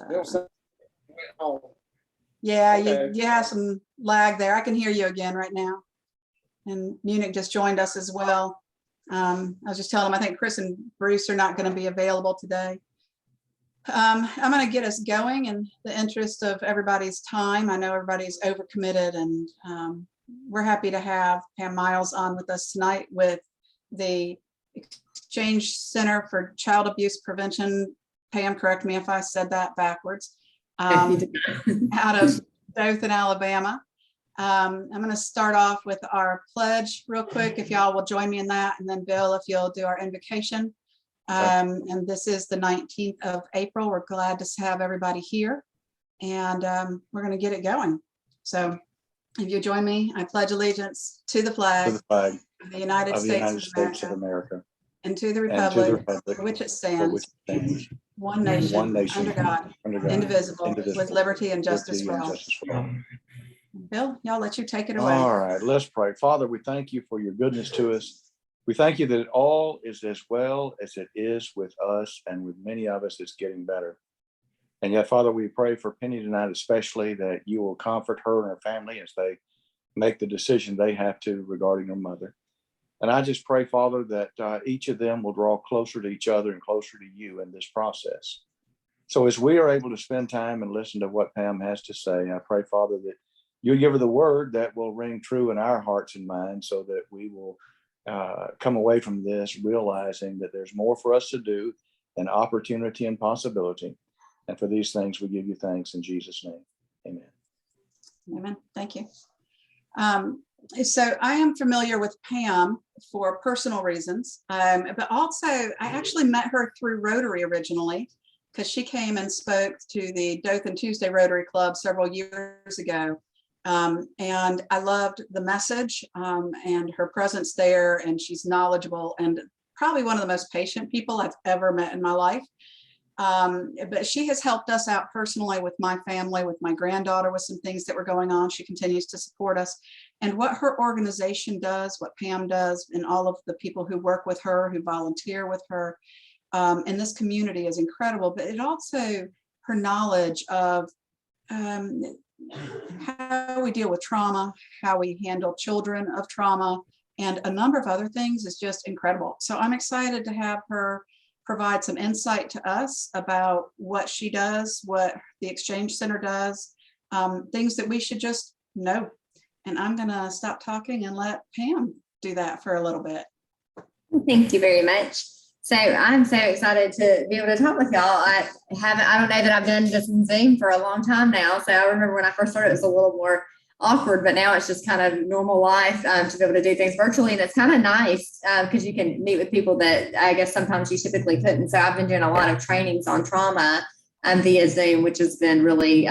Bill said he went home. Yeah, Okay. you have some lag there. I can hear you again right now. And Munich just joined us as well. I was just telling him, I think Chris and Bruce are not going to be available today. I'm going to get us going in the interest of everybody's time. I know everybody's overcommitted, and we're happy to have Pam Miles on with us tonight with the Exchange Center for Child Abuse Prevention. Pam, correct me if I said that backwards. Out of Dothan, Alabama. I'm going to start off with our pledge real quick, if y'all will join me in that, and then Bill, if you'll do our invocation. And this is the 19th of April. We're glad to have everybody here, and we're going to get it going. So if you join me, I pledge allegiance to the flag of the United States of America, and to the republic for which it stands, one nation, under God, indivisible, with liberty and justice for all. Bill, y'all, let you take it away. All right, let's pray. Father, we thank you for your goodness to us. We thank you that all is as well as it is with us, and with many of us, it's getting better. And yet, Father, we pray for Penny tonight, especially that you will comfort her and her family as they make the decision they have to regarding her mother. And I just pray, Father, that each of them will draw closer to each other and closer to you in this process. So as we are able to spend time and listen to what Pam has to say, I pray, Father, that you'll give her the word that will ring true in our hearts and minds, so that we will come away from this realizing that there's more for us to do, and opportunity and possibility. And for these things, we give you thanks in Jesus' name. Amen. Amen. Thank you. So I am familiar with Pam for personal reasons, but also I actually met her through Rotary originally, because she came and spoke to the Dothan Tuesday Rotary Club several years ago. And I loved the message and her presence there, and she's knowledgeable and probably one of the most patient people I've ever met in my life. But she has helped us out personally with my family, with my granddaughter, with some things that were going on. She continues to support us. And what her organization does, what Pam does, and all of the people who work with her, who volunteer with her in this community is incredible. But it also, her knowledge of how we deal with trauma, how we handle children of trauma, and a number of other things is just incredible. So I'm excited to have her provide some insight to us about what she does, what the Exchange Center does, things that we should just know. And I'm going to stop talking and let Pam do that for a little bit. Thank you very much. So I'm so excited to be able to talk with y'all. I don't know that I've done this in Zoom for a long time now. So I remember when I first started, it was a little more awkward, but now it's just kind of normal life to be able to do things virtually. And it's kind of nice because you can meet with people that I guess sometimes you typically couldn't. So I've been doing a lot of trainings on trauma via Zoom, which has been really,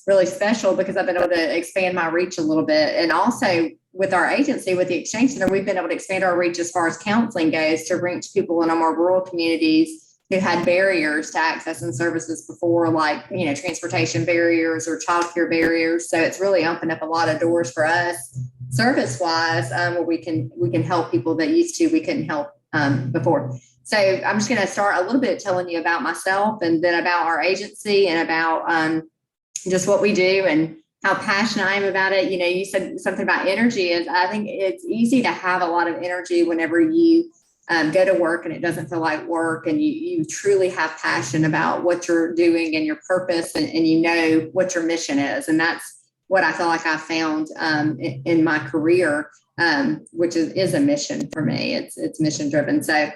really special because I've been able to expand my reach a little bit. And also with our agency, with the Exchange Center, we've been able to expand our reach as far as counseling goes to reach people in our more rural communities who had barriers to accessing services before, like, you know, transportation barriers or childcare barriers. So it's really opened up a lot of doors for us service wise, where we can help people that we couldn't help before. So I'm just going to start a little bit telling you about myself, and then about our agency, and about just what we do and how passionate I am about it. You know, you said something about energy. Is I think it's easy to have a lot of energy whenever you go to work and it doesn't feel like work, and you truly have passion about what you're doing and your purpose, and you know what your mission is. And that's what I feel like I found in my career, which is a mission for me. It's mission driven. So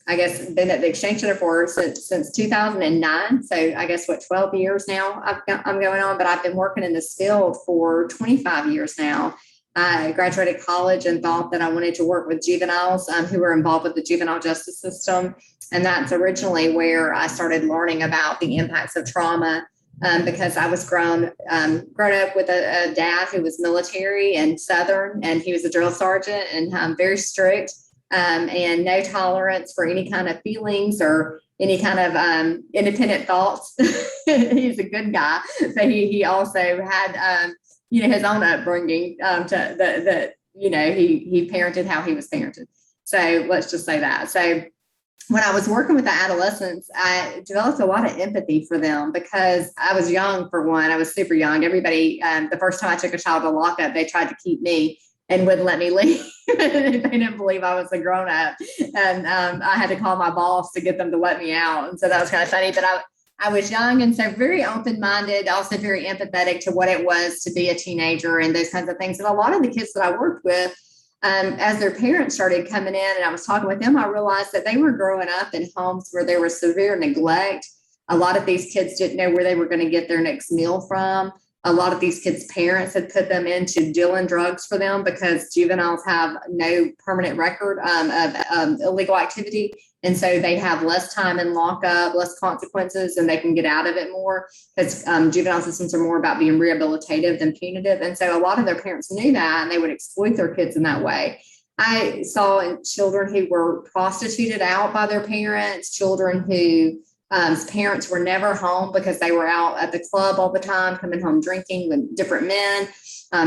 I guess been at the Exchange Center since 2009. So I guess 12 years now I'm going on, but I've been working in this field for 25 years now. I graduated college and thought that I wanted to work with juveniles who were involved with the juvenile justice system. And that's originally where I started learning about the impacts of trauma, because I was grown up with a dad who was military and Southern, and he was a drill sergeant and very strict. And no tolerance for any kind of feelings or any kind of independent thoughts. He's a good guy, but he also had his own upbringing he parented how he was parented. So let's just say that. So when I was working with the adolescents, I developed a lot of empathy for them because I was young, for one. I was super young. Everybody, the first time I took a child to lockup, they tried to keep me and wouldn't let me leave. They didn't believe I was a grown up. And I had to call my boss to get them to let me out. And so that was kind of funny. But I was young and so very open-minded, also very empathetic to what it was to be a teenager and those kinds of things. And a lot of the kids that I worked with, as their parents started coming in and I was talking with them, I realized that they were growing up in homes where there was severe neglect. A lot of these kids didn't know where they were going to get their next meal from. A lot of these kids' parents had put them into dealing drugs for them because juveniles have no permanent record of illegal activity. And so they have less time in lockup, less consequences, and they can get out of it more because juvenile systems are more about being rehabilitative than punitive. And so a lot of their parents knew that and they would exploit their kids in that way. I saw children who were prostituted out by their parents, children who parents were never home because they were out at the club all the time, coming home drinking with different men,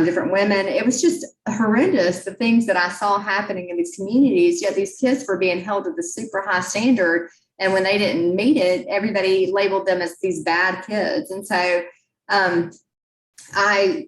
different women. It was just horrendous, the things that I saw happening in these communities, yet these kids were being held to the super high standard. And when they didn't meet it, everybody labeled them as these bad kids. And so I,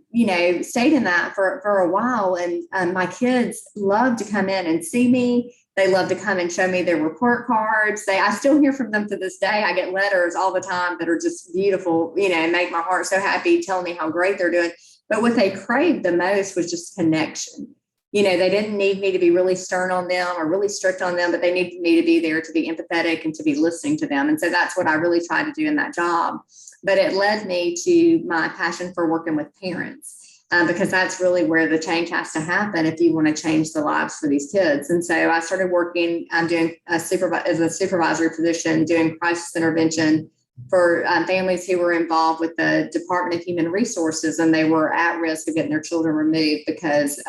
stayed in that for a while. And my kids loved to come in and see me. They love to come and show me their report cards. I still hear from them to this day. I get letters all the time that are just beautiful, make my heart so happy, telling me how great they're doing. But what they craved the most was just connection. They didn't need me to be really stern on them or really strict on them, but they needed me to be there to be empathetic and to be listening to them. And so that's what I really tried to do in that job. But it led me to my passion for working with parents. Because that's really where the change has to happen if you want to change the lives for these kids. And so I started working, doing as a supervisory position, doing crisis intervention for families who were involved with the Department of Human Resources, and they were at risk of getting their children removed because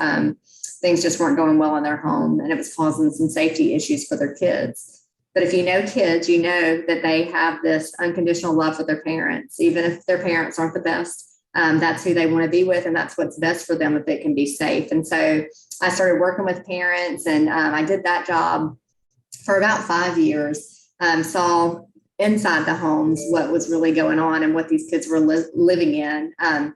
things just weren't going well in their home, and it was causing some safety issues for their kids. But if you know kids, you know that they have this unconditional love for their parents, even if their parents aren't the best. That's who they want to be with, and that's what's best for them if it can be safe. And so I started working with parents, and I did that job for about 5 years, saw inside the homes what was really going on and what these kids were living in. I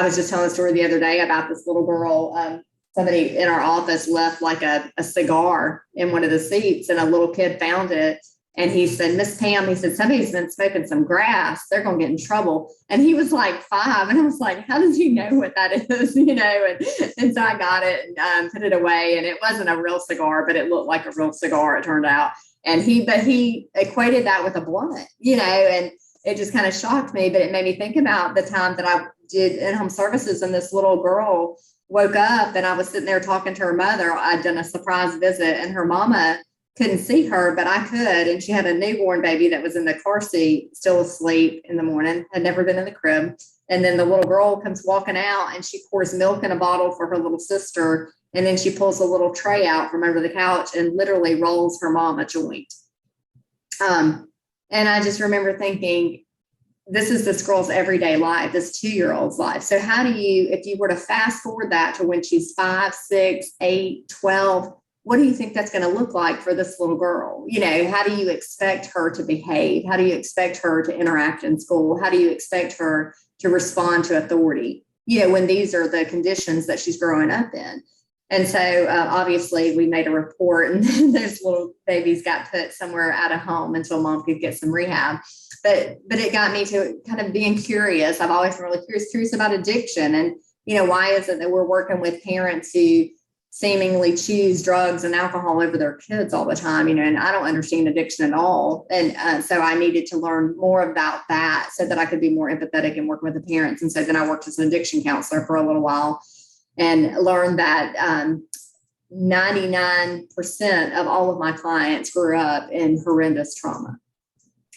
was just telling a story the other day about this little girl. Somebody in our office left like a cigar in one of the seats, and a little kid found it. And he said, Miss Pam, he said, somebody's been smoking some grass. They're going to get in trouble. And he was like 5. And I was like, how does he know what that is? And so I got it and put it away. And it wasn't a real cigar, but it looked like a real cigar, it turned out. And he equated that with a blunt, and it just kind of shocked me. But it made me think about the time that I did in-home services, and this little girl woke up and I was sitting there talking to her mother. I'd done a surprise visit, and her mama couldn't see her, but I could. And she had a newborn baby that was in the car seat, still asleep in the morning, had never been in the crib. And then the little girl comes walking out and she pours milk in a bottle for her little sister. And then she pulls a little tray out from under the couch and literally rolls her mom a joint. And I just remember thinking, this is this girl's everyday life, this 2-year-old's life. So how do you, if you were to fast forward that to when she's 5, 6, 8, 12, what do you think that's going to look like for this little girl? How do you expect her to behave? How do you expect her to interact in school? How do you expect her to respond to authority, when these are the conditions that she's growing up in? And so obviously we made a report, and those little babies got put somewhere out of home until mom could get some rehab. But it got me to kind of being curious. I've always been really curious about addiction. And, why is it that we're working with parents who seemingly choose drugs and alcohol over their kids all the time, and I don't understand addiction at all. And so I needed to learn more about that so that I could be more empathetic and work with the parents. And so then I worked as an addiction counselor for a little while and learned that 99% of all of my clients grew up in horrendous trauma.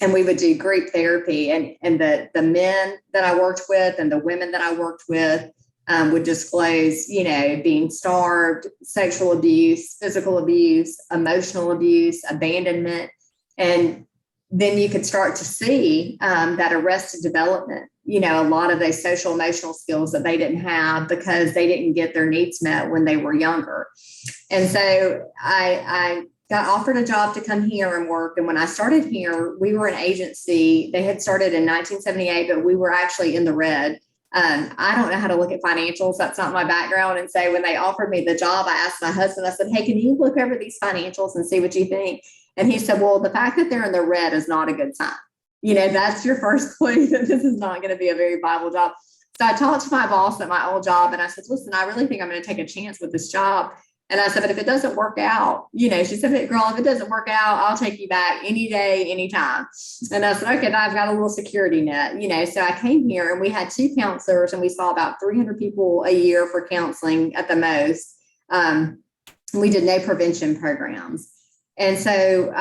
And we would do group therapy, and the men that I worked with and the women that I worked with would disclose, being starved, sexual abuse, physical abuse, emotional abuse, abandonment. And then you could start to see that arrested development, a lot of those social emotional skills that they didn't have because they didn't get their needs met when they were younger. And so I got offered a job to come here and work. And when I started here, we were an agency. They had started in 1978, but we were actually in the red. I don't know how to look at financials. That's not my background. And so when they offered me the job, I asked my husband, I said, hey, can you look over these financials and see what you think? And he said, well, the fact that they're in the red is not a good sign. That's your first clue that this is not going to be a very viable job. So I talked to my boss at my old job and I said, listen, I really think I'm going to take a chance with this job. And I said, but if it doesn't work out, she said, girl, if it doesn't work out, I'll take you back any day, anytime. And I said, okay, now I've got a little security net, so I came here and we had 2 counselors and we saw about 300 people a year for counseling at the most. We did no prevention programs. And so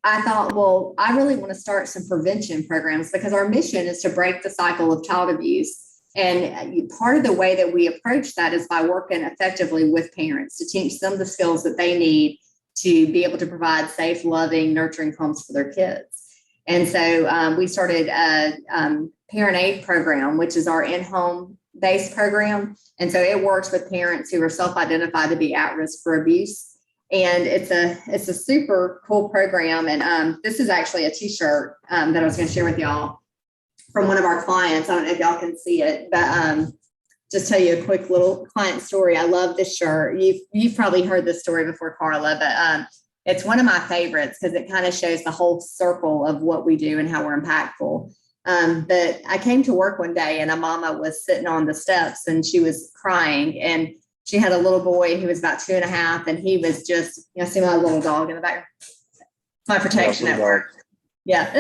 I thought, well, I really want to start some prevention programs because our mission is to break the cycle of child abuse. And part of the way that we approach that is by working effectively with parents to teach them the skills that they need to be able to provide safe, loving, nurturing homes for their kids. And so we started a parent aid program, which is our in-home based program. And so it works with parents who are self-identified to be at risk for abuse. And it's a super cool program. And this is actually a t-shirt that I was going to share with y'all from one of our clients. I don't know if y'all can see it, but just tell you a quick little client story. I love this shirt. You've probably heard this story before, Carla, but it's one of my favorites because it kind of shows the whole circle of what we do and how we're impactful. But I came to work one day and a mama was sitting on the steps and she was crying and she had a little boy who was about 2.5 and he was just, see my little dog in the back, my protection at work. Yeah,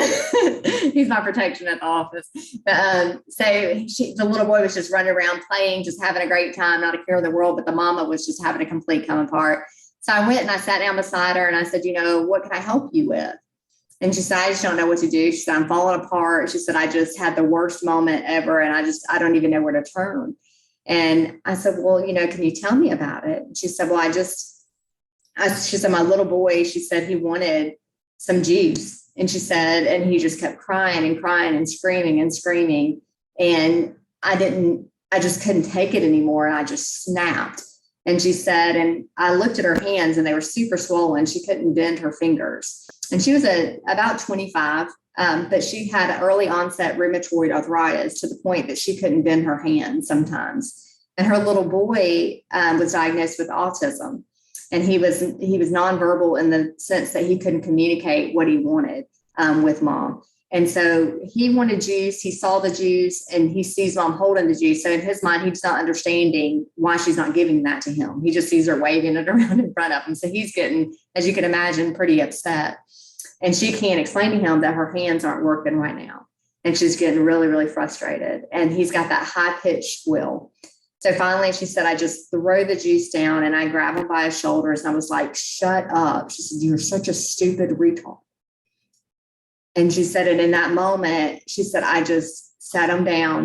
he's my protection at the office. But, so the little boy was just running around playing, just having a great time, not a care in the world, but the mama was just having a complete come apart. So I went and I sat down beside her and I said, what can I help you with? And she said, I just don't know what to do. She said, I'm falling apart. She said, I just had the worst moment ever. And I don't even know where to turn. And I said, well, can you tell me about it? And she said, well, she said, my little boy, she said he wanted some juice. And she said, and he just kept crying and crying and screaming and screaming. And I just couldn't take it anymore. And I just snapped. And she said, and I looked at her hands and they were super swollen. She couldn't bend her fingers. And she was about 25, but she had early onset rheumatoid arthritis to the point that she couldn't bend her hands sometimes. And her little boy was diagnosed with autism. And he was nonverbal in the sense that he couldn't communicate what he wanted with mom. And so he wanted juice. He saw the juice and he sees mom holding the juice. So in his mind, he's not understanding why she's not giving that to him. He just sees her waving it around in front of him. So he's getting, as you can imagine, pretty upset. And she can't explain to him that her hands aren't working right now. And she's getting really, really frustrated. And he's got that high-pitched squeal. So finally, she said, I just throw the juice down and I grab him by his shoulders. And I was like, shut up. She said, you're such a stupid retard. And she said, and in that moment, she said, I just sat him down.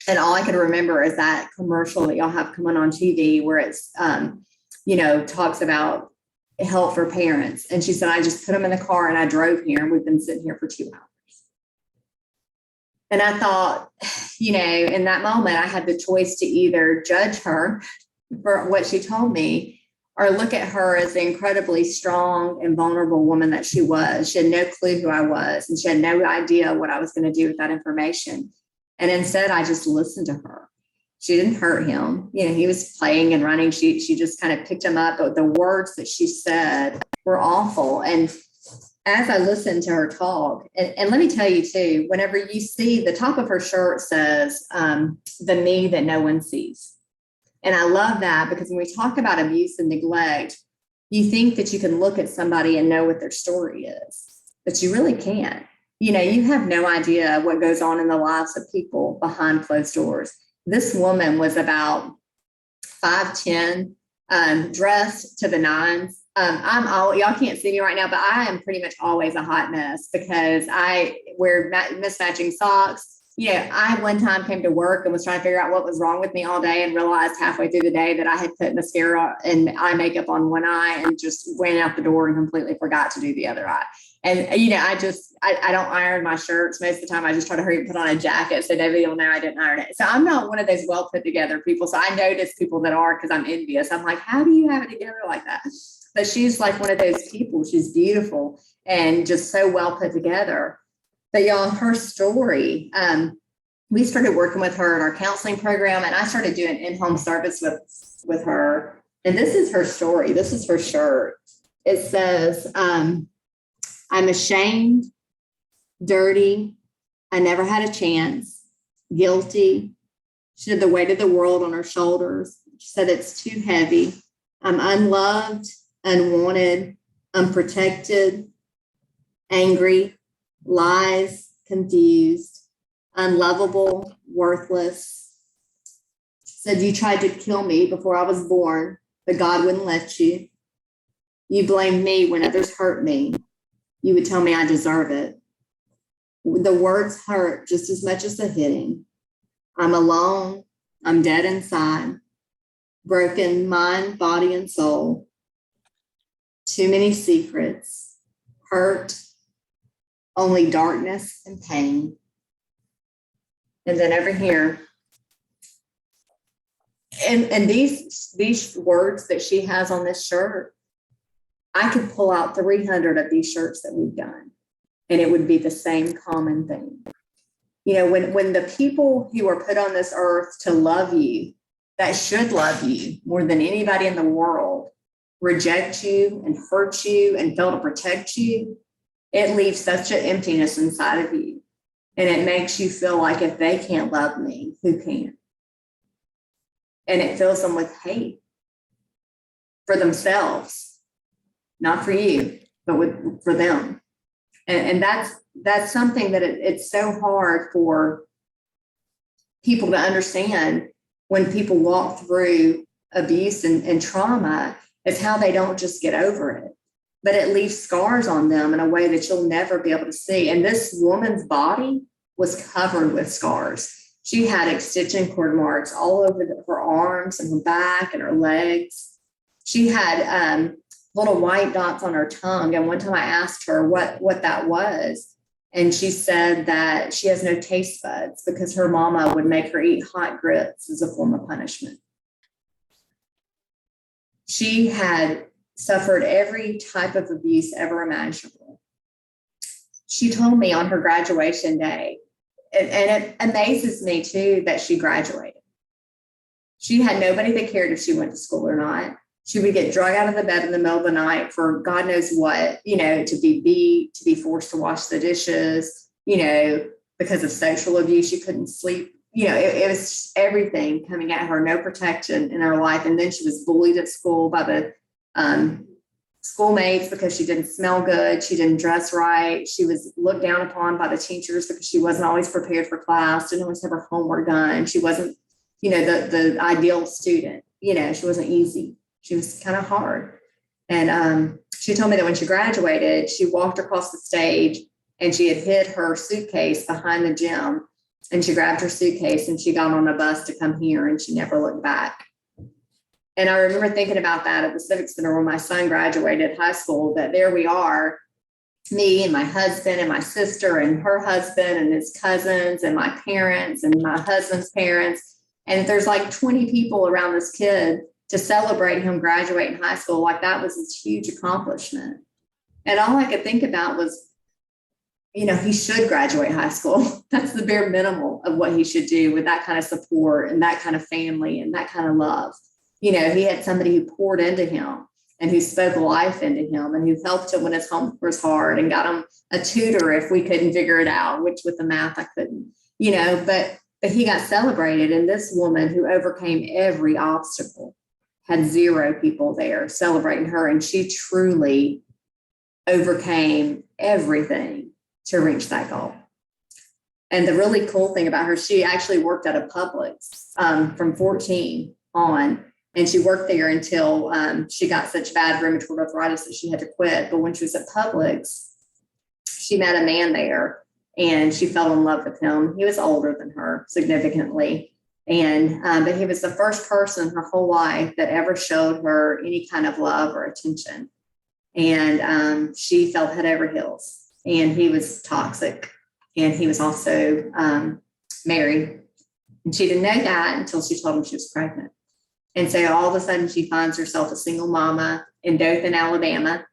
And all I could remember is that commercial that y'all have coming on TV where it's, talks about help for parents. And she said, I just put him in the car and I drove here and we've been sitting here for 2 hours. And I thought, in that moment, I had the choice to either judge her for what she told me or look at her as the incredibly strong and vulnerable woman that she was. She had no clue who I was, and she had no idea what I was going to do with that information. And instead, I just listened to her. She didn't hurt him. He was playing and running. She just kind of picked him up. But the words that she said were awful. And as I listened to her talk, and let me tell you too, whenever you see the top of her shirt says, the me that no one sees. And I love that because when we talk about abuse and neglect, you think that you can look at somebody and know what their story is, but you really can't. You have no idea what goes on in the lives of people behind closed doors. This woman was about 5'10", dressed to the nines. Y'all can't see me right now, but I am pretty much always a hot mess because I wear mismatching socks. I one time came to work and was trying to figure out what was wrong with me all day and realized halfway through the day that I had put mascara and eye makeup on one eye and just went out the door and completely forgot to do the other eye. And, I don't iron my shirts. Most of the time I just try to hurry and put on a jacket so nobody will know I didn't iron it. So I'm not one of those well put together people. So I notice people that are because I'm envious. I'm like, how do you have it together like that? but she's like one of those people. She's beautiful and just so well put together. But y'all, her story, we started working with her in our counseling program, and I started doing in-home service with her. And this is her story. This is her shirt. It says, I'm ashamed, dirty, I never had a chance, guilty. She had the weight of the world on her shoulders. She said it's too heavy. I'm unloved, unwanted, unprotected, angry, lies, confused, unlovable, worthless. She said, you tried to kill me before I was born, but God wouldn't let you. You blamed me when others hurt me. You would tell me I deserve it. The words hurt just as much as the hitting. I'm alone. I'm dead inside. Broken mind, body, and soul. Too many secrets. Hurt. Only darkness and pain. And then over here. And these words that she has on this shirt, I could pull out 300 of these shirts that we've done, and it would be the same common thing. You know, when the people who are put on this earth to love you, that should love you more than anybody in the world, reject you and hurt you and fail to protect you, it leaves such an emptiness inside of you. And it makes you feel like if they can't love me, who can? And it fills them with hate for themselves, not for you, but for them. And that's something that it's so hard for people to understand when people walk through abuse and trauma, is how they don't just get over it, but it leaves scars on them in a way that you'll never be able to see. And this woman's body was covered with scars. She had extension cord marks all over her arms and her back and her legs. She had little white dots on her tongue. And one time I asked her what that was. And she said that she has no taste buds because her mama would make her eat hot grits as a form of punishment. She had suffered every type of abuse ever imaginable. She told me on her graduation day, and it amazes me too that she graduated. She had nobody that cared if she went to school or not. She would get drug out of the bed in the middle of the night for God knows what, to be beat, to be forced to wash the dishes, because of social abuse. She couldn't sleep. It was everything coming at her, no protection in her life. And then she was bullied at school by the schoolmates because she didn't smell good. She didn't dress right. She was looked down upon by the teachers because she wasn't always prepared for class, didn't always have her homework done. She wasn't, the ideal student. She wasn't easy. She was kind of hard. And she told me that when she graduated, she walked across the stage and she had hid her suitcase behind the gym. And she grabbed her suitcase and she got on a bus to come here, and she never looked back. And I remember thinking about that at the Civic Center when my son graduated high school, that there we are, me and my husband and my sister and her husband and his cousins and my parents and my husband's parents. And there's like 20 people around this kid to celebrate him graduating high school. Like that was this huge accomplishment. And all I could think about was, he should graduate high school. That's the bare minimum of what he should do with that kind of support and that kind of family and that kind of love. He had somebody who poured into him and who spoke life into him and who helped him when his homework was hard and got him a tutor if we couldn't figure it out, which with the math I couldn't, but he got celebrated. And this woman who overcame every obstacle had 0 people there celebrating her. And she truly overcame everything to reach that goal. And the really cool thing about her, she actually worked at a Publix from 14 on, and she worked there until she got such bad rheumatoid arthritis that she had to quit. But when she was at Publix, she met a man there and she fell in love with him. He was older than her significantly. And but he was the first person in her whole life that ever showed her any kind of love or attention. And she fell head over heels. And he was toxic. And he was also married. And she didn't know that until she told him she was pregnant. And so all of a sudden she finds herself a single mama in Dothan, Alabama,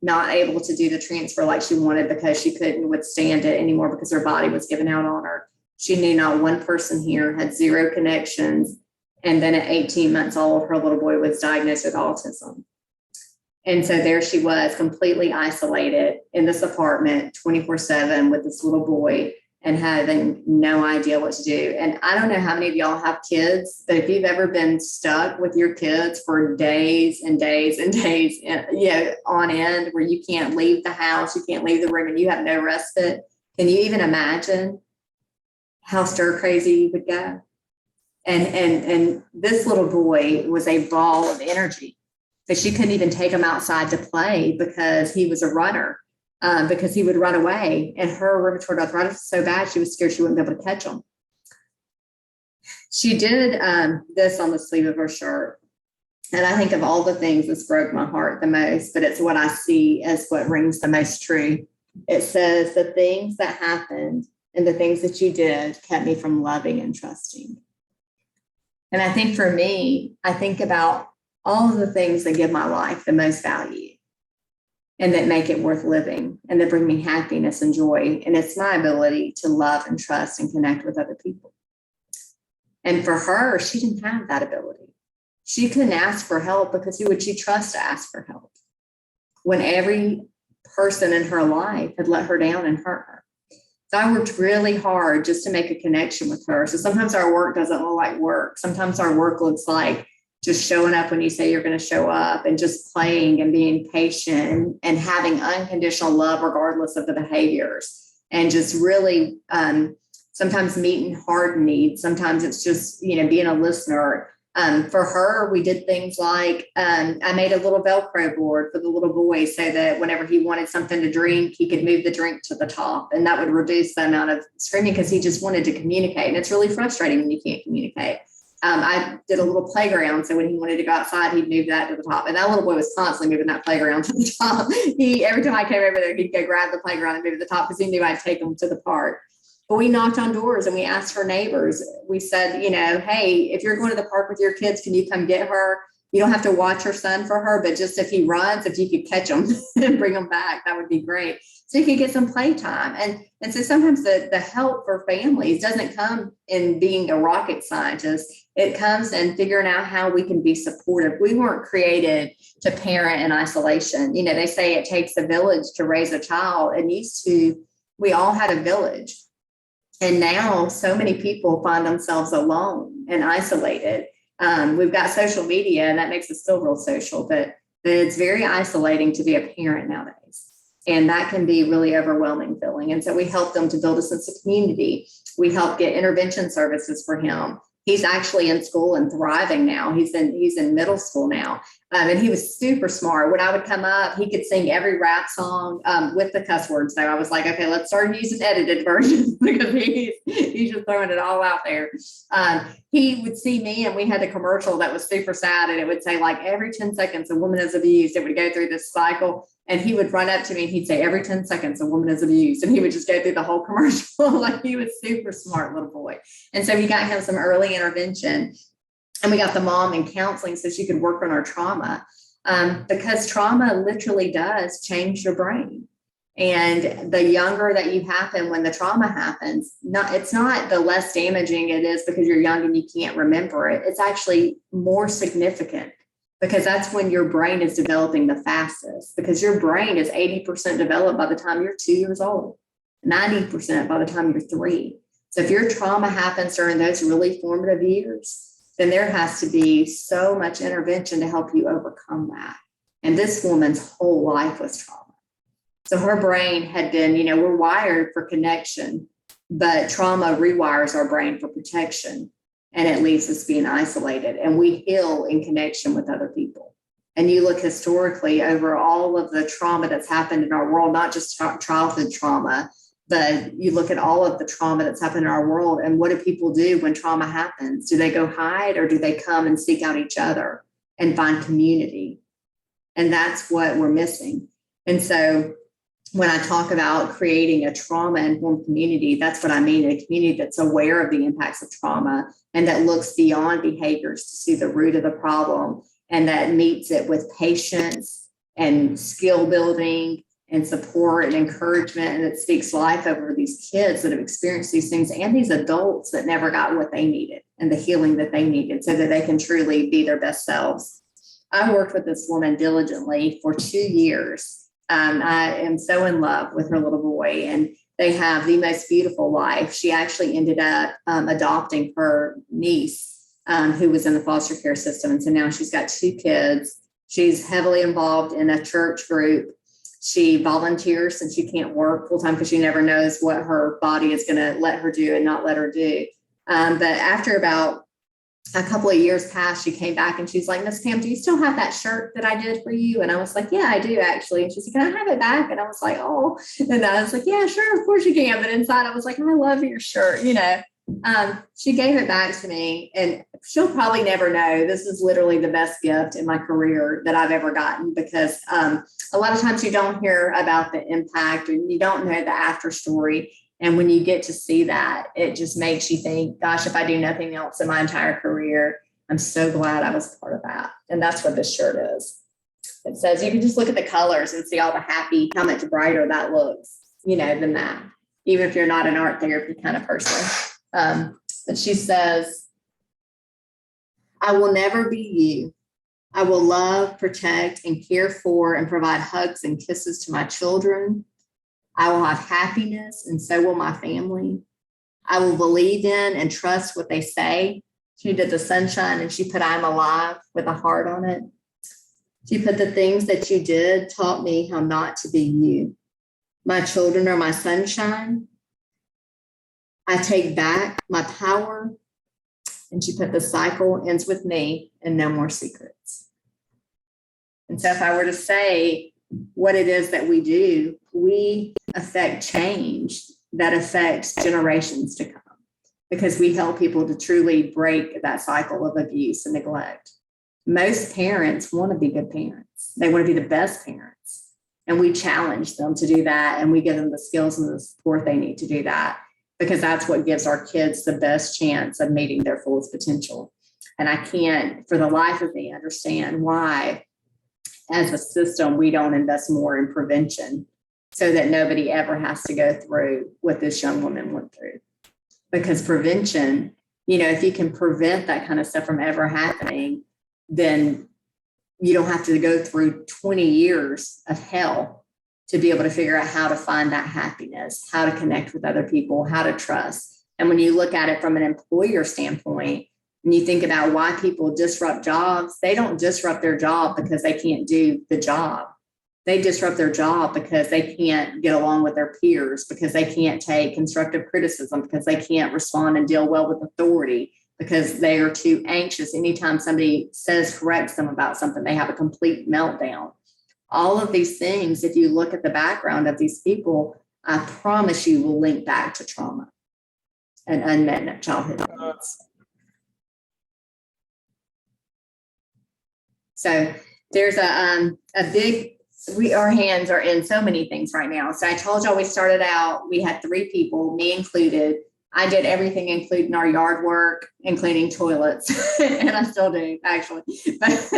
not able to do the transfer like she wanted because she couldn't withstand it anymore because her body was giving out on her. She knew not one person here, had zero connections. And then at 18 months old, her little boy was diagnosed with autism. And so there she was, completely isolated in this apartment 24/7 with this little boy and having no idea what to do. And I don't know how many of y'all have kids, but if you've ever been stuck with your kids for days and days and days, on end, where you can't leave the house, you can't leave the room, and you have no respite, can you even imagine how stir crazy you would go? And this little boy was a ball of energy, but she couldn't even take him outside to play because he was a runner. Because he would run away, and her rheumatoid arthritis was so bad she was scared she wouldn't be able to catch him. She did this on the sleeve of her shirt, and I think of all the things this broke my heart the most, but it's what I see as what rings the most true. It says, the things that happened and the things that you did kept me from loving and trusting. And I think for me, I think about all of the things that give my life the most value and that make it worth living and that bring me happiness and joy. And it's my ability to love and trust and connect with other people. And for her, she didn't have that ability. She couldn't ask for help because who would she trust to ask for help when every person in her life had let her down and hurt her? So I worked really hard just to make a connection with her. So sometimes our work doesn't look like work. Sometimes our work looks like just showing up when you say you're going to show up, and just playing and being patient and having unconditional love regardless of the behaviors, and just really sometimes meeting hard needs. Sometimes it's just, being a listener. For her, we did things like I made a little Velcro board for the little boy so that whenever he wanted something to drink, he could move the drink to the top, and that would reduce the amount of screaming because he just wanted to communicate. And it's really frustrating when you can't communicate. I did a little playground. So when he wanted to go outside, he'd move that to the top. And that little boy was constantly moving that playground to the top. Every time I came over there, he'd go grab the playground and move to the top because he knew I'd take him to the park. But we knocked on doors and we asked her neighbors. We said, hey, if you're going to the park with your kids, can you come get her? You don't have to watch her son for her, but just if he runs, if you could catch him and bring him back, that would be great. So you can get some playtime. And so sometimes the help for families doesn't come in being a rocket scientist. It comes in figuring out how we can be supportive. We weren't created to parent in isolation. They say it takes a village to raise a child. And we all had a village. And now so many people find themselves alone and isolated. We've got social media, and that makes us still real social, but it's very isolating to be a parent nowadays. And that can be really overwhelming feeling. And so we help them to build a sense of community. We help get intervention services for him. He's actually in school and thriving now. He's in middle school now. And he was super smart. When I would come up, he could sing every rap song with the cuss words. So I was like, okay, let's start using edited versions because he's just throwing it all out there. He would see me, and we had a commercial that was super sad. And it would say, like, every 10 seconds, a woman is abused. It would go through this cycle. And he would run up to me and he'd say, every 10 seconds, a woman is abused. And he would just go through the whole commercial. Like, he was super smart little boy. And so we got him some early intervention, and we got the mom in counseling so she could work on her trauma, because trauma literally does change your brain. And the younger that you happen when the trauma happens, it's not the less damaging it is because you're young and you can't remember it. It's actually more significant, because that's when your brain is developing the fastest, because your brain is 80% developed by the time you're 2 years old, 90% by the time you're 3. So if your trauma happens during those really formative years, then there has to be so much intervention to help you overcome that. And this woman's whole life was trauma. So her brain had been, we're wired for connection, but trauma rewires our brain for protection. And it leaves us being isolated, and we heal in connection with other people. And you look historically over all of the trauma that's happened in our world, not just childhood trauma, but you look at all of the trauma that's happened in our world. And what do people do when trauma happens? Do they go hide, or do they come and seek out each other and find community? And that's what we're missing. And so when I talk about creating a trauma-informed community, that's what I mean, a community that's aware of the impacts of trauma and that looks beyond behaviors to see the root of the problem and that meets it with patience and skill building and support and encouragement. And it speaks life over these kids that have experienced these things and these adults that never got what they needed and the healing that they needed so that they can truly be their best selves. I worked with this woman diligently for 2 years. I am so in love with her little boy, and they have the most beautiful life. She actually ended up adopting her niece who was in the foster care system. And so now she's got 2 kids. She's heavily involved in a church group. She volunteers since she can't work full time because she never knows what her body is going to let her do and not let her do. But after about a couple of years passed, she came back and she's like, Miss Pam, do you still have that shirt that I did for you? And I was like, yeah, I do actually. And she said, can I have it back? And I was like, oh, and I was like, yeah, sure, of course you can. But inside I was like, I love your shirt, you know. She gave it back to me, and she'll probably never know. This is literally the best gift in my career that I've ever gotten, because a lot of times you don't hear about the impact and you don't know the after story. And when you get to see that, it just makes you think, gosh, if I do nothing else in my entire career, I'm so glad I was a part of that. And that's what this shirt is. It says, you can just look at the colors and see all the happy, how much brighter that looks, you know, than that, even if you're not an art therapy kind of person. But she says, I will never be you. I will love, protect, and care for and provide hugs and kisses to my children. I will have happiness, and so will my family. I will believe in and trust what they say. She did the sunshine, and she put I'm alive with a heart on it. She put the things that you did taught me how not to be you. My children are my sunshine. I take back my power. And she put the cycle ends with me and no more secrets. And so if I were to say what it is that we do, we affect change that affects generations to come, because we help people to truly break that cycle of abuse and neglect. Most parents want to be good parents. They want to be the best parents. And we challenge them to do that. And we give them the skills and the support they need to do that, because that's what gives our kids the best chance of meeting their fullest potential. And I can't, for the life of me, understand why, as a system, we don't invest more in prevention so that nobody ever has to go through what this young woman went through. Because prevention, you know, if you can prevent that kind of stuff from ever happening, then you don't have to go through 20 years of hell to be able to figure out how to find that happiness, how to connect with other people, how to trust. And when you look at it from an employer standpoint, and you think about why people disrupt jobs, they don't disrupt their job because they can't do the job. They disrupt their job because they can't get along with their peers, because they can't take constructive criticism, because they can't respond and deal well with authority, because they are too anxious. Anytime somebody corrects them about something, they have a complete meltdown. All of these things, if you look at the background of these people, I promise you will link back to trauma and unmet childhood needs. So there's a big, our hands are in so many things right now. So I told y'all we started out, we had 3 people, me included. I did everything, including our yard work, including toilets, and I still do, actually. But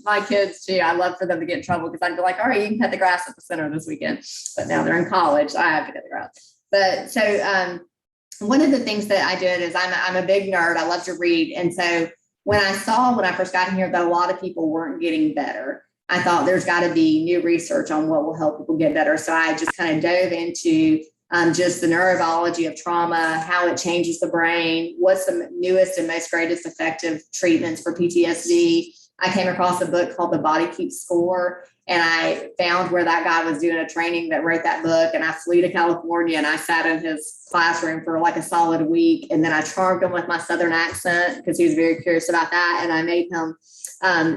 my kids too, I love for them to get in trouble, because I'd be like, all right, you can cut the grass at the center this weekend. But now they're in college, so I have to cut the grass. But so one of the things that I did is I'm a big nerd. I love to read. And so when I first got in here, that a lot of people weren't getting better, I thought there's got to be new research on what will help people get better. So I just kind of dove into just the neurobiology of trauma, how it changes the brain, what's the newest and most greatest effective treatments for PTSD. I came across a book called The Body Keeps Score, and I found where that guy was doing a training that wrote that book. And I flew to California, and I sat in his classroom for like a solid week. And then I charmed him with my Southern accent, because he was very curious about that. And I made him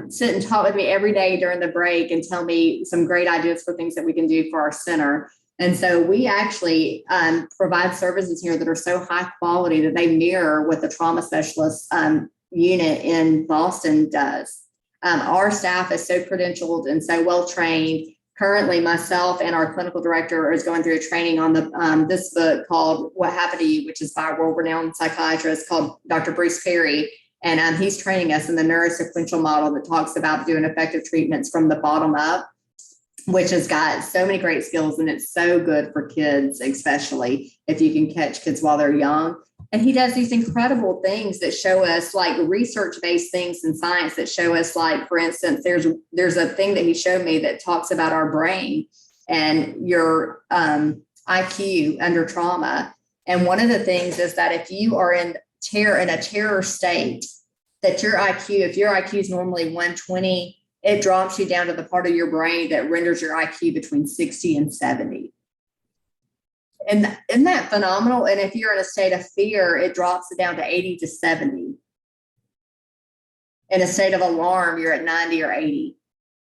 sit and talk with me every day during the break and tell me some great ideas for things that we can do for our center. And so we actually provide services here that are so high quality that they mirror what the trauma specialist unit in Boston does. Our staff is so credentialed and so well trained. Currently, myself and our clinical director is going through a training on this book called What Happened to You, which is by a world-renowned psychiatrist called Dr. Bruce Perry. And he's training us in the neurosequential model that talks about doing effective treatments from the bottom up, which has got so many great skills. And it's so good for kids, especially if you can catch kids while they're young. And he does these incredible things that show us, like research-based things in science that show us, like, for instance, there's a thing that he showed me that talks about our brain and your IQ under trauma. And one of the things is that if you are in a terror state, that your IQ, if your IQ is normally 120, it drops you down to the part of your brain that renders your IQ between 60 and 70. And isn't that phenomenal? And if you're in a state of fear, it drops it down to 80 to 70. In a state of alarm, you're at 90 or 80.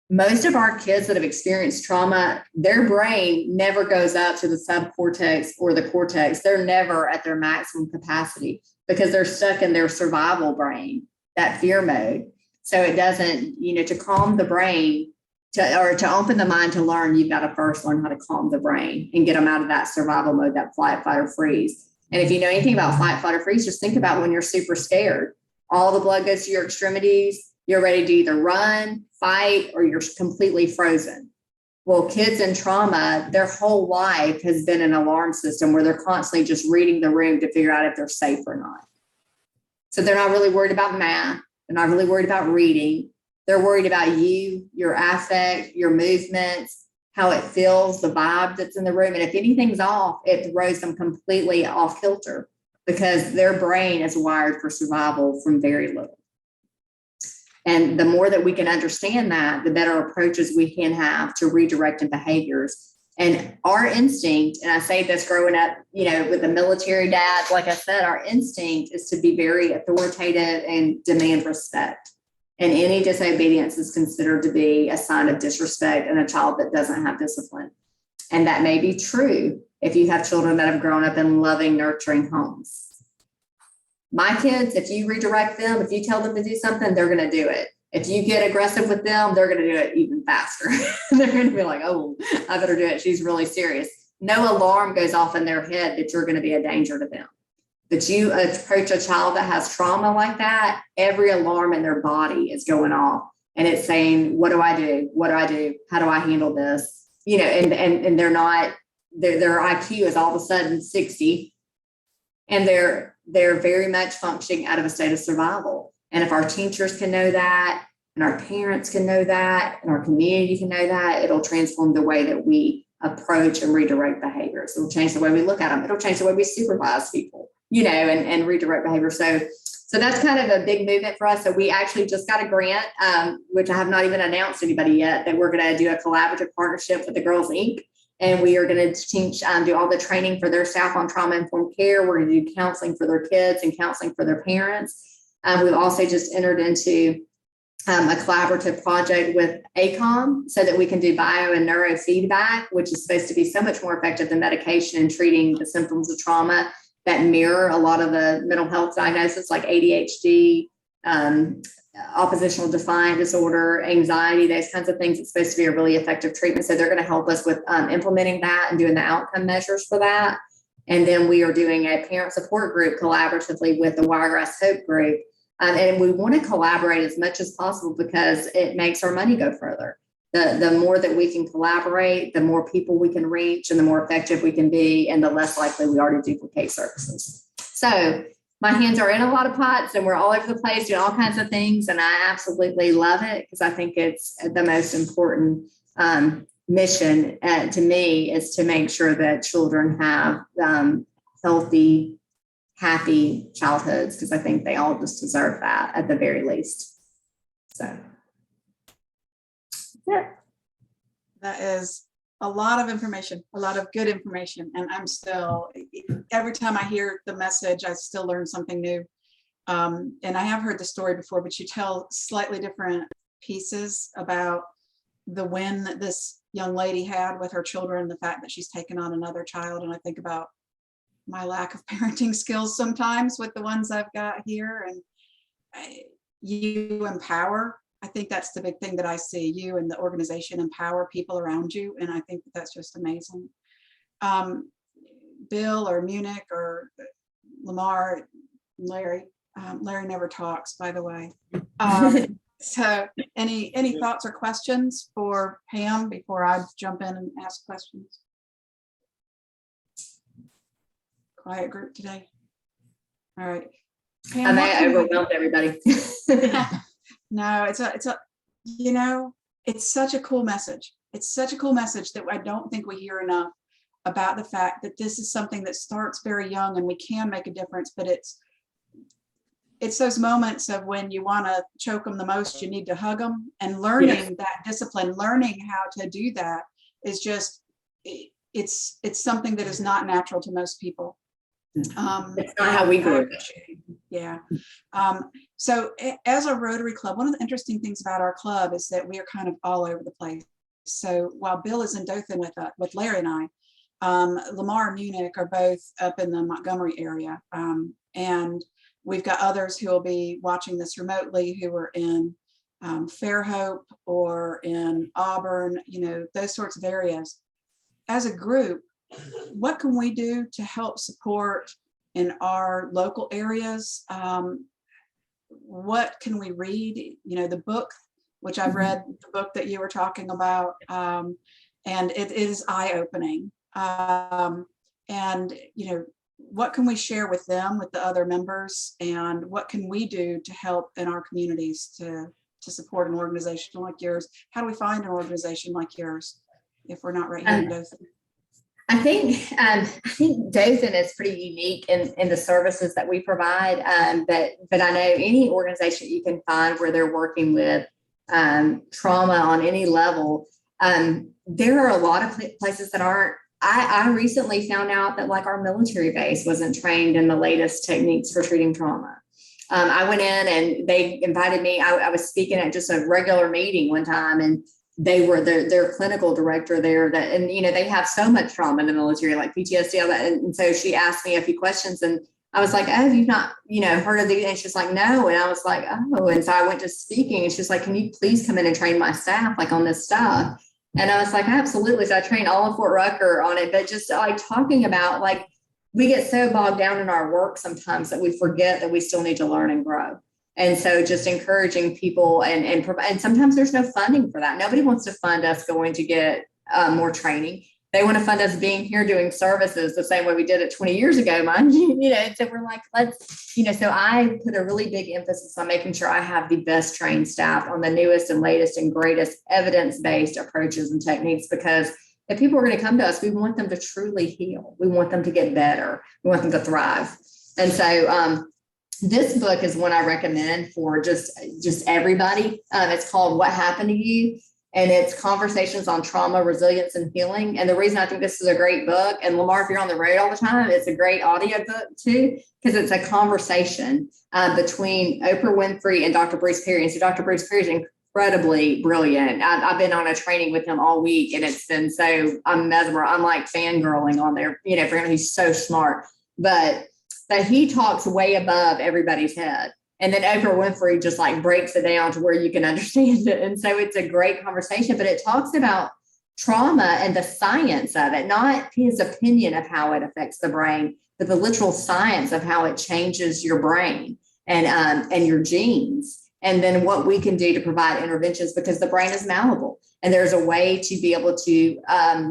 Most of our kids that have experienced trauma, their brain never goes up to the subcortex or the cortex. They're never at their maximum capacity because they're stuck in their survival brain, that fear mode. So it doesn't, to calm the brain, to open the mind to learn, you've got to first learn how to calm the brain and get them out of that survival mode, that flight, fight, or freeze. And if you know anything about flight, fight, or freeze, just think about when you're super scared. All the blood goes to your extremities. You're ready to either run, fight, or you're completely frozen. Well, kids in trauma, their whole life has been an alarm system where they're constantly just reading the room to figure out if they're safe or not. So they're not really worried about math. They're not really worried about reading. They're worried about you, your affect, your movements, how it feels, the vibe that's in the room. And if anything's off, it throws them completely off kilter because their brain is wired for survival from very little. And the more that we can understand that, the better approaches we can have to redirecting behaviors. And our instinct, and I say this growing up, with the military dads, like I said, our instinct is to be very authoritative and demand respect. And any disobedience is considered to be a sign of disrespect in a child that doesn't have discipline. And that may be true if you have children that have grown up in loving, nurturing homes. My kids, if you redirect them, if you tell them to do something, they're going to do it. If you get aggressive with them, they're going to do it even faster. They're going to be like, oh, I better do it. She's really serious. No alarm goes off in their head that you're going to be a danger to them. But you approach a child that has trauma like that, every alarm in their body is going off. And it's saying, what do I do? What do I do? How do I handle this? And they're not, their IQ is all of a sudden 60. And they're very much functioning out of a state of survival. And if our teachers can know that, and our parents can know that, and our community can know that, it'll transform the way that we approach and redirect behaviors. It'll change the way we look at them. It'll change the way we supervise people, and redirect behavior. So that's kind of a big movement for us. So we actually just got a grant, which I have not even announced to anybody yet, that we're going to do a collaborative partnership with the Girls Inc. And we are going to teach, do all the training for their staff on trauma-informed care. We're going to do counseling for their kids and counseling for their parents. We've also just entered into a collaborative project with ACOM so that we can do bio and neurofeedback, which is supposed to be so much more effective than medication in treating the symptoms of trauma that mirror a lot of the mental health diagnoses like ADHD, oppositional defiant disorder, anxiety, those kinds of things. It's supposed to be a really effective treatment. So they're going to help us with implementing that and doing the outcome measures for that. And then we are doing a parent support group collaboratively with the Wiregrass Hope group. And we want to collaborate as much as possible because it makes our money go further. The more that we can collaborate, the more people we can reach and the more effective we can be and the less likely we are to duplicate services. So my hands are in a lot of pots and we're all over the place doing all kinds of things. And I absolutely love it because I think it's the most important mission to me is to make sure that children have healthy, happy childhoods because I think they all just deserve that at the very least. So, yeah. That is a lot of information, a lot of good information. And I'm still, every time I hear the message, I still learn something new. And I have heard the story before, but you tell slightly different pieces about the win that this young lady had with her children, the fact that she's taken on another child. And I think about my lack of parenting skills sometimes with the ones I've got here. And you empower. I think that's the big thing that I see. You and the organization empower people around you. And I think that's just amazing. Bill or Munich or Lamar, Larry, Larry never talks, by the way. So any thoughts or questions for Pam before I jump in and ask questions? Quiet group today. All right. I may have overwhelmed everybody. No, it's a, you know, it's such a cool message. It's such a cool message that I don't think we hear enough about the fact that this is something that starts very young and we can make a difference, but it's those moments of when you want to choke them the most, you need to hug them, and learning that discipline, learning how to do that is just, it's something that is not natural to most people. It's not how we grew up. Yeah. So as a Rotary Club, one of the interesting things about our club is that we are kind of all over the place. So while Bill is in Dothan with Larry and I, Lamar and Munich are both up in the Montgomery area. And we've got others who will be watching this remotely who are in Fairhope or in Auburn, you know, those sorts of areas. As a group, what can we do to help support in our local areas? What can we read? You know, the book, which I've read, the book that you were talking about, and it is eye-opening. And, you know, what can we share with them, with the other members, and what can we do to help in our communities to support an organization like yours? How do we find an organization like yours if we're not right here in Dothan? I think Dothan is pretty unique in the services that we provide. But I know any organization you can find where they're working with trauma on any level. There are a lot of places that aren't. I recently found out that like our military base wasn't trained in the latest techniques for treating trauma. I went in and they invited me. I was speaking at just a regular meeting one time, and they were their clinical director there and, you know, they have so much trauma in the military, like PTSD, all that. And so she asked me a few questions and I was like, oh, you've not, you know, heard of these? And she's like, no. And I was like, oh. And so I went to speaking and she's like, can you please come in and train my staff like on this stuff? And I was like, absolutely. So I trained all of Fort Rucker on it, but just like talking about, like, we get so bogged down in our work sometimes that we forget that we still need to learn and grow. And so just encouraging people and sometimes there's no funding for that. Nobody wants to fund us going to get more training. They want to fund us being here doing services the same way we did it 20 years ago, mind you, you know, so we're like, let's, you know, so I put a really big emphasis on making sure I have the best trained staff on the newest and latest and greatest evidence-based approaches and techniques, because if people are going to come to us, we want them to truly heal. We want them to get better. We want them to thrive. And so, this book is one I recommend for just everybody. It's called What Happened to You? And it's conversations on trauma, resilience, and healing. And the reason I think this is a great book, and Lamar, if you're on the road all the time, it's a great audio book too, because it's a conversation between Oprah Winfrey and Dr. Bruce Perry. And so Dr. Bruce Perry is incredibly brilliant. I've been on a training with him all week, and it's been so, I'm mesmerized. I'm like fangirling on there, you know, for him. He's so smart. But he talks way above everybody's head. And then Oprah Winfrey just like breaks it down to where you can understand it. And so it's a great conversation, but it talks about trauma and the science of it, not his opinion of how it affects the brain, but the literal science of how it changes your brain and your genes. And then what we can do to provide interventions, because the brain is malleable. And there's a way to be able to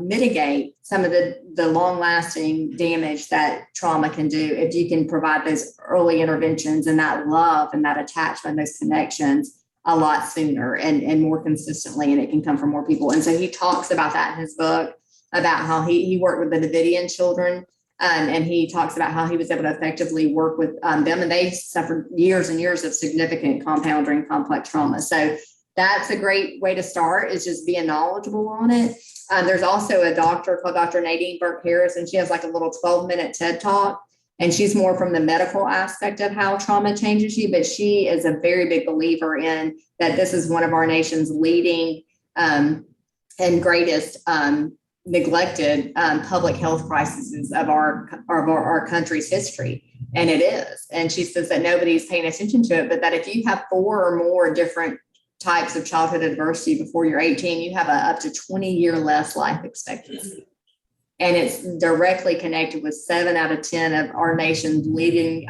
mitigate some of the long-lasting damage that trauma can do if you can provide those early interventions and that love and that attachment, those connections a lot sooner and more consistently, and it can come from more people. And so he talks about that in his book, about how he worked with the Davidian children, and he talks about how he was able to effectively work with them, and they suffered years and years of significant compounding complex trauma. So that's a great way to start, is just being knowledgeable on it. There's also a doctor called Dr. Nadine Burke-Harris, and she has like a little 12-minute TED talk, and she's more from the medical aspect of how trauma changes you, but she is a very big believer in that this is one of our nation's leading and greatest neglected public health crises of our country's history. And it is. And she says that nobody's paying attention to it, but that if you have 4 or more different types of childhood adversity before you're 18, you have up to 20-year less life expectancy. And it's directly connected with 7 out of 10 of our nation's leading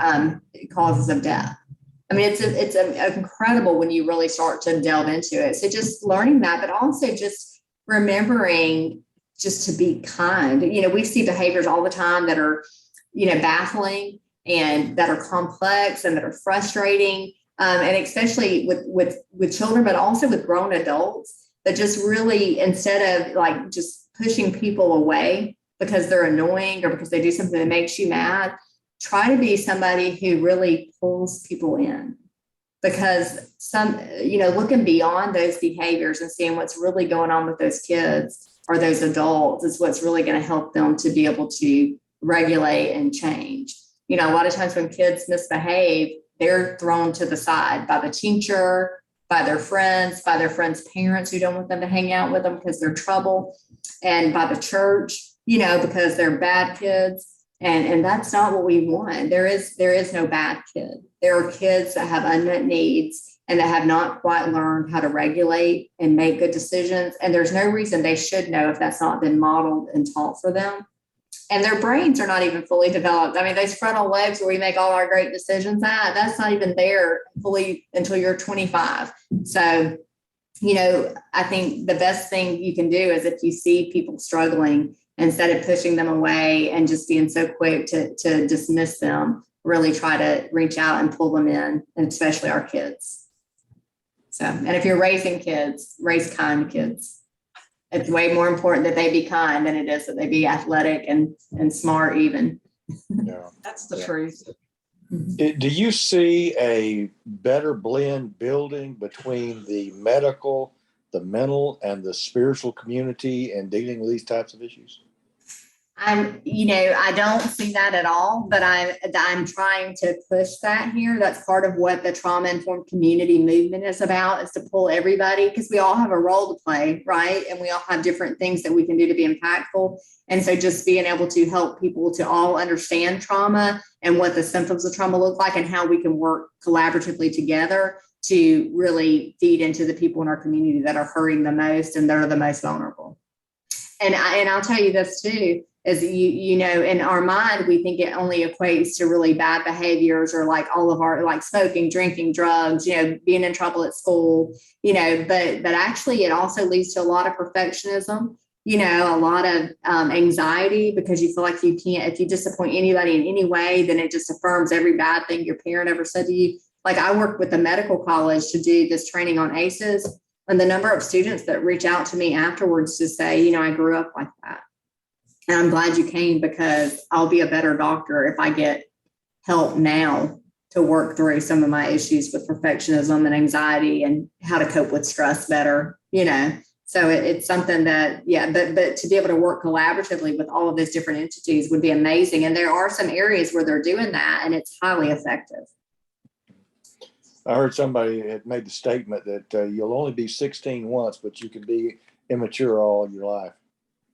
causes of death. I mean, it's incredible when you really start to delve into it. So just learning that, but also just remembering just to be kind. We see behaviors all the time that are, baffling and that are complex and that are frustrating. And especially with children, but also with grown adults, that just really, instead of like just pushing people away because they're annoying or because they do something that makes you mad, try to be somebody who really pulls people in, because looking beyond those behaviors and seeing what's really going on with those kids or those adults is what's really going to help them to be able to regulate and change. A lot of times when kids misbehave, they're thrown to the side by the teacher, by their friends parents who don't want them to hang out with them because they're trouble, and by the church, because they're bad kids. And that's not what we want. There is no bad kid. There are kids that have unmet needs and that have not quite learned how to regulate and make good decisions. And there's no reason they should know if that's not been modeled and taught for them. And their brains are not even fully developed. I mean, those frontal lobes where we make all our great decisions that's not even there fully until you're 25. So, I think the best thing you can do is, if you see people struggling, instead of pushing them away and just being so quick to dismiss them, really try to reach out and pull them in, and especially our kids. So, and if you're raising kids, raise kind kids. It's way more important that they be kind than it is that they be athletic and smart even. Yeah. That's the truth. Do you see a better blend building between the medical, the mental, and the spiritual community in dealing with these types of issues? I don't see that at all, but I'm trying to push that here. That's part of what the trauma-informed community movement is about, is to pull everybody, because we all have a role to play, right? And we all have different things that we can do to be impactful. And so just being able to help people to all understand trauma and what the symptoms of trauma look like and how we can work collaboratively together to really feed into the people in our community that are hurting the most and that are the most vulnerable. And I'll tell you this too, is in our mind, we think it only equates to really bad behaviors, or like all of our, like smoking, drinking, drugs, being in trouble at school, but actually it also leads to a lot of perfectionism, a lot of anxiety, because you feel like you can't, if you disappoint anybody in any way, then it just affirms every bad thing your parent ever said to you. Like, I worked with the medical college to do this training on ACEs, and the number of students that reach out to me afterwards to say, I grew up like that. And I'm glad you came, because I'll be a better doctor if I get help now to work through some of my issues with perfectionism and anxiety and how to cope with stress better, So it's something that, but to be able to work collaboratively with all of those different entities would be amazing. And there are some areas where they're doing that, and it's highly effective. I heard somebody had made the statement that you'll only be 16 once, but you can be immature all your life.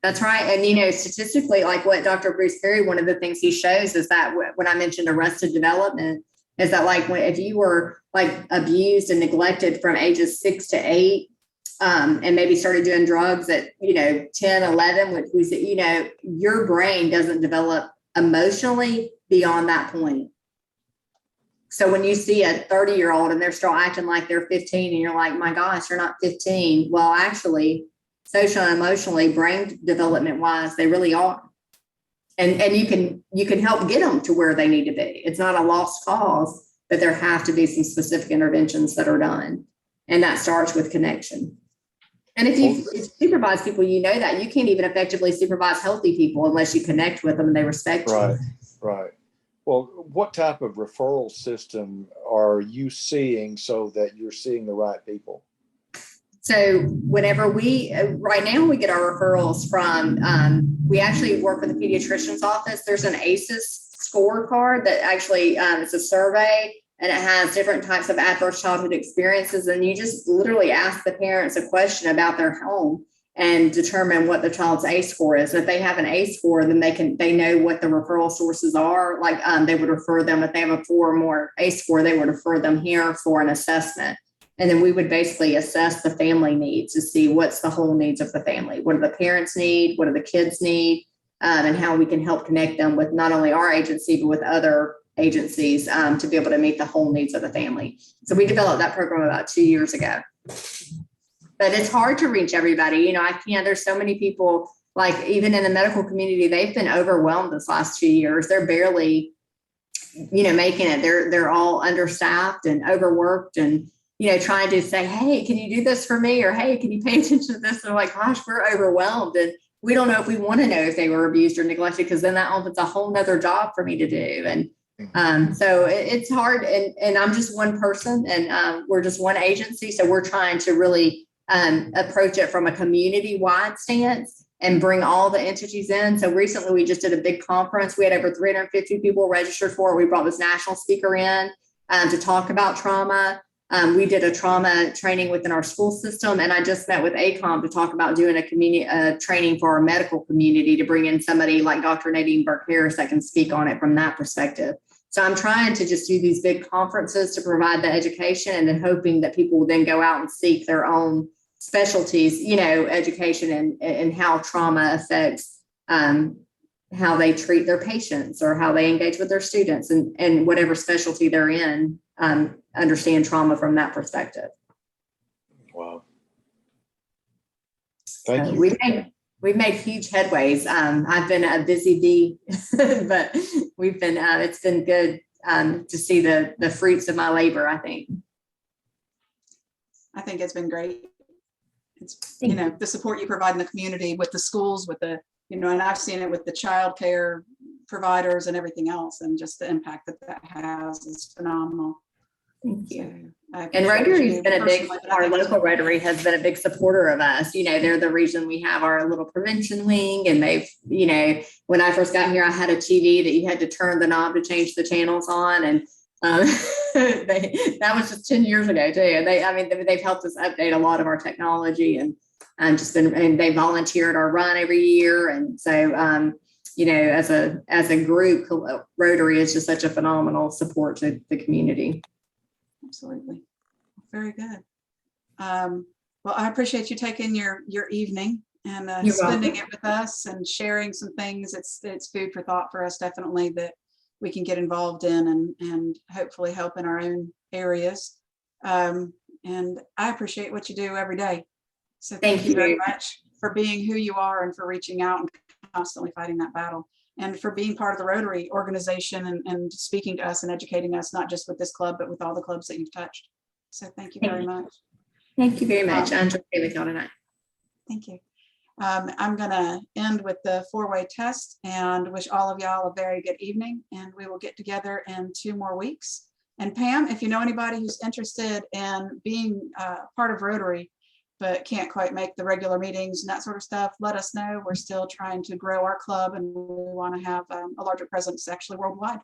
That's right. And, statistically, like what Dr. Bruce Perry, one of the things he shows is that when I mentioned arrested development, is that like if you were like abused and neglected from ages 6 to 8, and maybe started doing drugs at, 10, 11, which was, your brain doesn't develop emotionally beyond that point. So when you see a 30-year-old and they're still acting like they're 15, and you're like, my gosh, you're not 15. Well, actually, social and emotionally, brain development wise, they really are. And you can help get them to where they need to be. It's not a lost cause, but there have to be some specific interventions that are done. And that starts with connection. And if you supervise people, that you can't even effectively supervise healthy people unless you connect with them and they respect you. Right. Well, what type of referral system are you seeing so that you're seeing the right people? So whenever right now we get our referrals from, we actually work with the pediatrician's office. There's an ACEs scorecard that actually, it's a survey, and it has different types of adverse childhood experiences. And you just literally ask the parents a question about their home and determine what the child's ACE score is. And if they have an ACE score, then they know what the referral sources are. Like they would refer them, if they have a 4 or more ACE score, they would refer them here for an assessment. And then we would basically assess the family needs to see what's the whole needs of the family. What do the parents need? What do the kids need? And how we can help connect them with not only our agency, but with other agencies to be able to meet the whole needs of the family. So we developed that program about 2 years ago. But it's hard to reach everybody. You know, I can't, there's so many people, like even in the medical community, they've been overwhelmed this last 2 years. They're barely, you know, making it. They're all understaffed and overworked and, you know, trying to say, hey, can you do this for me? Or, hey, can you pay attention to this? And they're like, gosh, we're overwhelmed. And we don't know if we want to know if they were abused or neglected, because then that opens a whole nother job for me to do. And so it's hard. And I'm just one person, and we're just one agency. So we're trying to really approach it from a community-wide stance and bring all the entities in. So recently we just did a big conference. We had over 350 people registered for it. We brought this national speaker in to talk about trauma. We did a trauma training within our school system. And I just met with ACOM to talk about doing a community training for our medical community, to bring in somebody like Dr. Nadine Burke-Harris that can speak on it from that perspective. So I'm trying to just do these big conferences to provide the education, and then hoping that people will then go out and seek their own specialties, you know, education and how trauma affects how they treat their patients or how they engage with their students, and whatever specialty they're in, understand trauma from that perspective. Wow. Thank you. We've made huge headways. I've been a busy bee, but we've been, it's been good to see the fruits of my labor, I think. I think it's been great. It's, you know, the support you provide in the community with the schools, with the, you know, and I've seen it with the child care providers and everything else, and just the impact that has is phenomenal. Thank you. So, and Rotary has been a big, personally, our local Rotary has been a big supporter of us. You know, they're the reason we have our little prevention wing. And they've, you know, when I first got here, I had a TV that you had to turn the knob to change the channels on. And that was just 10 years ago too. And they've helped us update a lot of our technology, and and they volunteer at our run every year. And so, you know, as a group, Rotary is just such a phenomenal support to the community. Absolutely. Very good. Well, I appreciate you taking your evening and spending it with us and sharing some things. It's food for thought for us, definitely, that we can get involved in and hopefully help in our own areas. And I appreciate what you do every day. So thank you very much for being who you are, and for reaching out and constantly fighting that battle, and for being part of the Rotary organization and speaking to us and educating us, not just with this club, but with all the clubs that you've touched. So thank you very much. Thank you very much. I enjoyed being with y'all tonight. Thank you. I'm going to end with the 4-way test and wish all of y'all a very good evening, and we will get together in 2 more weeks. And Pam, if you know anybody who's interested in being part of Rotary, but can't quite make the regular meetings and that sort of stuff, let us know. We're still trying to grow our club, and we want to have a larger presence actually worldwide.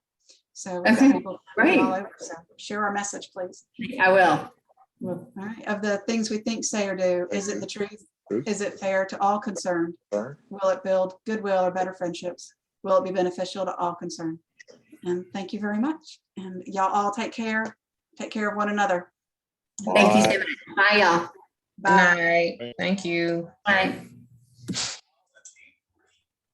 So we've got people great. all over. So share our message, please. I will. All right. Of the things we think, say, or do, is it the truth? Is it fair to all concerned? Will it build goodwill or better friendships? Will it be beneficial to all concerned? And thank you very much. And y'all all take care. Take care of one another. Thank you so much. Bye, y'all. Bye. Good night. Thank you. Bye.